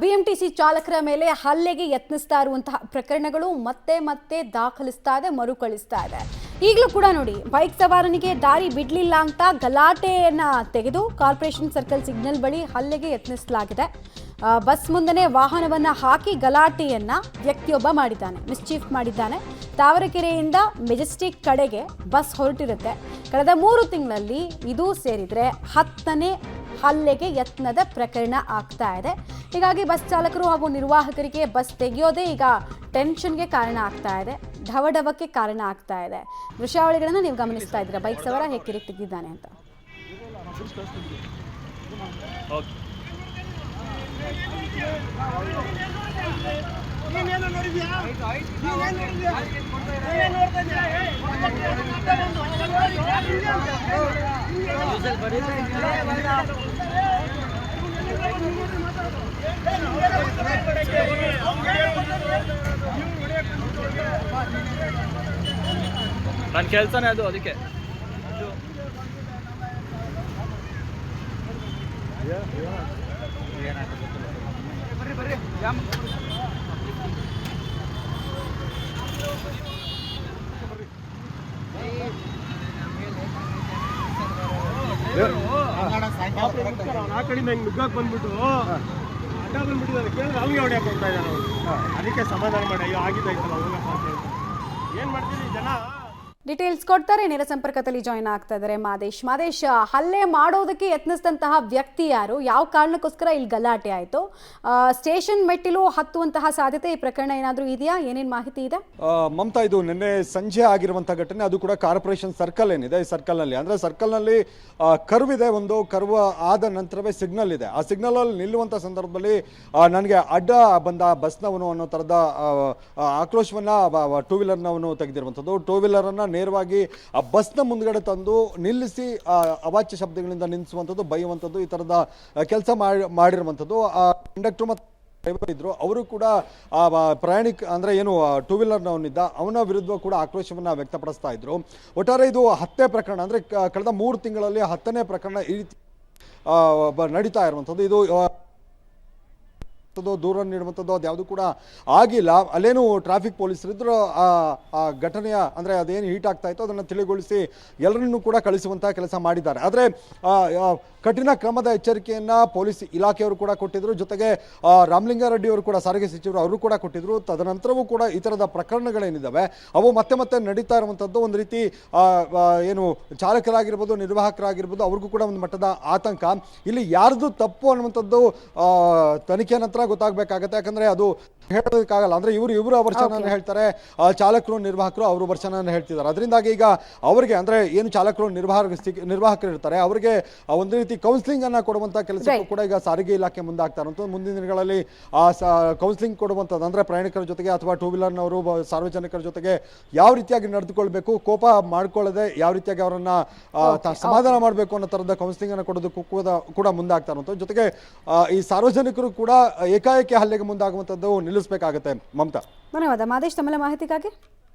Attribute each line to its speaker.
Speaker 1: BMTC ಚಾಲಕರ ಮೇಲೆ ಹಲ್ಲೆಗೆ ಯತ್ನಿಸ್ತಾ ಇರುವಂತಹ ಪ್ರಕರಣಗಳು ಮತ್ತೆ ಮತ್ತೆ ದಾಖಲಿಸ್ತಾ ಇದೆ, ಮರುಕಳಿಸ್ತಾ ಇದೆ. ಈಗಲೂ ಕೂಡ ನೋಡಿ, ಬೈಕ್ ಸವಾರನಿಗೆ ದಾರಿ ಬಿಡಲಿಲ್ಲ ಅಂತ ಗಲಾಟೆಯನ್ನ ತೆಗೆದು ಕಾರ್ಪೊರೇಷನ್ ಸರ್ಕಲ್ ಸಿಗ್ನಲ್ ಬಳಿ ಹಲ್ಲೆಗೆ ಯತ್ನಿಸಲಾಗಿದೆ. ಬಸ್ ಮುಂದನೆ ವಾಹನವನ್ನ ಹಾಕಿ ಗಲಾಟೆಯನ್ನ ವ್ಯಕ್ತಿಯೊಬ್ಬ ಮಾಡಿದ್ದಾನೆ, ಮಿಸ್ಚೀಫ್ ಮಾಡಿದ್ದಾನೆ. ತಾವರೆಕೆರೆಯಿಂದ ಮೆಜೆಸ್ಟಿಕ್ ಕಡೆಗೆ ಬಸ್ ಹೊರಟಿರುತ್ತೆ. ಕಳೆದ 3 ತಿಂಗಳಲ್ಲಿ ಇದು ಸೇರಿದ್ರೆ 10ನೇ ಹಲ್ಲೆಗೆ ಯತ್ನದ ಪ್ರಕರಣ ಆಗ್ತಾ ಇದೆ. ಹೀಗಾಗಿ ಬಸ್ ಚಾಲಕರು ಹಾಗೂ ನಿರ್ವಾಹಕರಿಗೆ ಬಸ್ ತೆಗೆಯೋದೇ ಈಗ ಟೆನ್ಷನ್ಗೆ ಕಾರಣ ಆಗ್ತಾ ಇದೆ, ಢವಢವಕ್ಕೆ ಕಾರಣ ಆಗ್ತಾ ಇದೆ. ದೃಶ್ಯಾವಳಿಗಳನ್ನು ನೀವು ಗಮನಿಸ್ತಾ ಇದ್ದೀರಾ, ಬೈಕ್ ಸವಾರ ಹೇಗೆ ಕಿರಿಕ್ ತೆಗೆದಿದ್ದಾನೆ ಅಂತ.
Speaker 2: ನನ್ನ ಕೆಲಸನೇ ಅದು, ಅದಕ್ಕೆ
Speaker 3: ಆ ಕಡೆಯಿಂದ ಹಿಂಗೆ ನುಗ್ಗಕ್ಕೆ ಬಂದ್ಬಿಟ್ಟು ಅಡ್ಡ ಬಂದ್ಬಿಟ್ಟಿದ್ದಾರೆ. ಕೇಳಿದ್ರೆ ಅವ್ನಿಗೆ ಹೊಡ್ಯಕ್ಕೆ ಹೋಗ್ತಾ ಇದ್ದಾನೆ ಅವನು. ಅದಕ್ಕೆ ಸಮಾಧಾನ ಮಾಡಿ, ಅಯ್ಯೋ ಆಗಿದ್ದಾಯ್ತಲ್ಲ ಹೋಗಪ್ಪ ಅಂತ ಹೇಳ್ತಾರೆ. ಏನು ಮಾಡ್ತೀವಿ ಜನ.
Speaker 1: ಡೀಟೇಲ್ಸ್ ಕೊಡ್ತಾರೆ. ನೇರ ಸಂಪರ್ಕದಲ್ಲಿ ಜಾಯ್ನ್ ಆಗ್ತಾ ಇದ್ದಾರೆ ಮಾದೇಶ್. ಹಲ್ಲೆ ಮಾಡೋದಕ್ಕೆ ಯತ್ನಿಸಿದಂತಹ ವ್ಯಕ್ತಿ ಯಾರು, ಯಾವ ಕಾರಣಕ್ಕೋಸ್ಕರ ಇಲ್ಲಿ ಗಲಾಟೆ ಆಯಿತು, ಸ್ಟೇಷನ್ ಮೆಟ್ಟಿಲು ಹತ್ತುವಂತಹ ಸಾಧ್ಯತೆ ಈ ಪ್ರಕರಣ ಏನಾದರೂ ಇದೆಯಾ, ಏನೇನು ಮಾಹಿತಿ ಇದೆ?
Speaker 4: ಮಮತಾ, ಇದು ನಿನ್ನೆ ಸಂಜೆ ಆಗಿರುವಂಥ ಘಟನೆ. ಅದು ಕೂಡ ಕಾರ್ಪೊರೇಷನ್ ಸರ್ಕಲ್ ಏನಿದೆ, ಈ ಸರ್ಕಲ್ನಲ್ಲಿ ಅಂದರೆ ಸರ್ಕಲ್ನಲ್ಲಿ ಕರ್ವ್ ಇದೆ, ಒಂದು ಕರ್ವ್ ಆದ ನಂತರವೇ ಸಿಗ್ನಲ್ ಇದೆ. ಆ ಸಿಗ್ನಲಲ್ಲಿ ನಿಲ್ಲುವಂಥ ಸಂದರ್ಭದಲ್ಲಿ ನನಗೆ ಅಡ್ಡ ಬಂದ ಬಸ್ನವನು ಅನ್ನೋ ಥರದ ಆಕ್ರೋಶವನ್ನು ಟೂ ವೀಲರ್ನವನು ತೆಗೆದಿರುವಂಥದ್ದು. ಟೂ ವೀಲರನ್ನು ನೇರವಾಗಿ ಆ ಬಸ್ನ ಮುಂದ್ಗಡೆ ತಂದು ನಿಲ್ಲಿಸಿ ಅವಾಚ್ಯ ಶಬ್ದಗಳಿಂದ ನಿಲ್ಲಿಸುವಂಥದ್ದು, ಬೈಯುವಂಥದ್ದು, ಈ ಥರದ ಕೆಲಸ ಮಾಡಿರುವಂಥದ್ದು. ಆ ಕಂಡಕ್ಟರ್ ಮತ್ತು ಡ್ರೈವರ್ ಇದ್ರು, ಅವರು ಕೂಡ ಪ್ರಯಾಣಿಕ ಅಂದರೆ ಏನು ಟೂ ವೀಲರ್ನವನಿದ್ದ ಅವನ ವಿರುದ್ಧ ಕೂಡ ಆಕ್ರೋಶವನ್ನು ವ್ಯಕ್ತಪಡಿಸ್ತಾ ಇದ್ರು. ಒಟ್ಟಾರೆ ಇದು 10ನೇ ಪ್ರಕರಣ, ಅಂದರೆ ಕಳೆದ 3 ತಿಂಗಳಲ್ಲಿ 10ನೇ ಪ್ರಕರಣ ಈ ರೀತಿ ನಡೀತಾ ಇರುವಂಥದ್ದು. ಇದು ದೂರ ನೀಡುವಂಥದ್ದು ಅದ್ಯಾವುದು ಕೂಡ ಆಗಿಲ್ಲ. ಅಲ್ಲೇನು ಟ್ರಾಫಿಕ್ ಪೊಲೀಸರಿದ್ರು ಆ ಘಟನೆಯ ಅಂದರೆ ಅದೇನು ಹೀಟ್ ಆಗ್ತಾ ಇತ್ತು ಅದನ್ನು ತಿಳಿಗೊಳಿಸಿ ಎಲ್ಲರನ್ನೂ ಕೂಡ ಕಳಿಸುವಂತಹ ಕೆಲಸ ಮಾಡಿದ್ದಾರೆ. ಆದರೆ ಕಠಿಣ ಕ್ರಮದ ಎಚ್ಚರಿಕೆಯನ್ನು ಪೊಲೀಸ್ ಇಲಾಖೆಯವರು ಕೂಡ ಕೊಟ್ಟಿದ್ರು, ಜೊತೆಗೆ ರಾಮಲಿಂಗಾರೆಡ್ಡಿ ಅವರು ಕೂಡ, ಸಾರಿಗೆ ಸಚಿವರು ಅವರು ಕೂಡ ಕೊಟ್ಟಿದ್ರು. ತದನಂತರವೂ ಕೂಡ ಈ ಥರದ ಪ್ರಕರಣಗಳೇನಿದ್ದಾವೆ ಅವು ಮತ್ತೆ ಮತ್ತೆ ನಡೀತಾ ಇರುವಂಥದ್ದು. ಒಂದು ರೀತಿ ಏನು ಚಾಲಕರಾಗಿರ್ಬೋದು, ನಿರ್ವಾಹಕರಾಗಿರ್ಬೋದು, ಅವ್ರಿಗೂ ಕೂಡ ಒಂದು ಮಟ್ಟದ ಆತಂಕ. ಇಲ್ಲಿ ಯಾರ್ದು ತಪ್ಪು ಅನ್ನುವಂಥದ್ದು ತನಿಖೆ ನಂತರ ಗೊತ್ತಾಗಬೇಕಾಗತ್ತೆ. ಯಾಕಂದರೆ ಅದು ಹೇಳೋದಕ್ಕಾಗಲ್ಲ. ಅಂದರೆ ಇವರು ವರ್ಷನ ಹೇಳ್ತಾರೆ, ಚಾಲಕರು ನಿರ್ವಾಹಕರು ಅವರು ವರ್ಷನ ಹೇಳ್ತಿದ್ದಾರೆ. ಅದರಿಂದಾಗಿ ಈಗ ಅವರಿಗೆ ಅಂದರೆ ಏನು ಚಾಲಕರು ನಿರ್ವಾಹಕರು ಇರ್ತಾರೆ ಅವರಿಗೆ ಒಂದು ರೀತಿ ಕೌನ್ಸಿಲಿಂಗ್ ಅನ್ನ ಕೊಡುವಂಥ ಕೆಲಸಕ್ಕೂ ಕೂಡ ಈಗ ಸಾರಿಗೆ ಇಲಾಖೆ ಮುಂದಾಗ್ತಾ ಇರುವಂಥದ್ದು. ಮುಂದಿನ ದಿನಗಳಲ್ಲಿ ಕೌನ್ಸಿಲಿಂಗ್ ಕೊಡುವಂಥದ್ದು, ಅಂದರೆ ಪ್ರಯಾಣಿಕರ ಜೊತೆಗೆ ಅಥವಾ ಟೂ ವೀಲರ್ನವರು ಸಾರ್ವಜನಿಕರ ಜೊತೆಗೆ ಯಾವ ರೀತಿಯಾಗಿ ನಡೆದುಕೊಳ್ಬೇಕು, ಕೋಪ ಮಾಡ್ಕೊಳ್ಳದೆ ಯಾವ ರೀತಿಯಾಗಿ ಅವರನ್ನ ಸಮಾಧಾನ ಮಾಡಬೇಕು ಅನ್ನೋ ಥರದ ಕೌನ್ಸಿಲಿಂಗ್ ಅನ್ನು ಕೊಡೋದಕ್ಕೂ ಕೂಡ ಮುಂದಾಗ್ತಾ ಇರುವಂಥದ್ದು. ಜೊತೆಗೆ ಈ ಸಾರ್ವಜನಿಕರು ಕೂಡ ಏಕಾಏಕಿ ಹಲ್ಲೆಗೆ ಮುಂದಾಗುವಂಥದ್ದು ನಿಲ್ಲಿಸಬೇಕಾಗತ್ತೆ. ಮಮತಾ,
Speaker 1: ಧನ್ಯವಾದ ಮಾದೇಶ್, ತಮ್ಮೆಲ್ಲ ಮಾಹಿತಿಗಾಗಿ.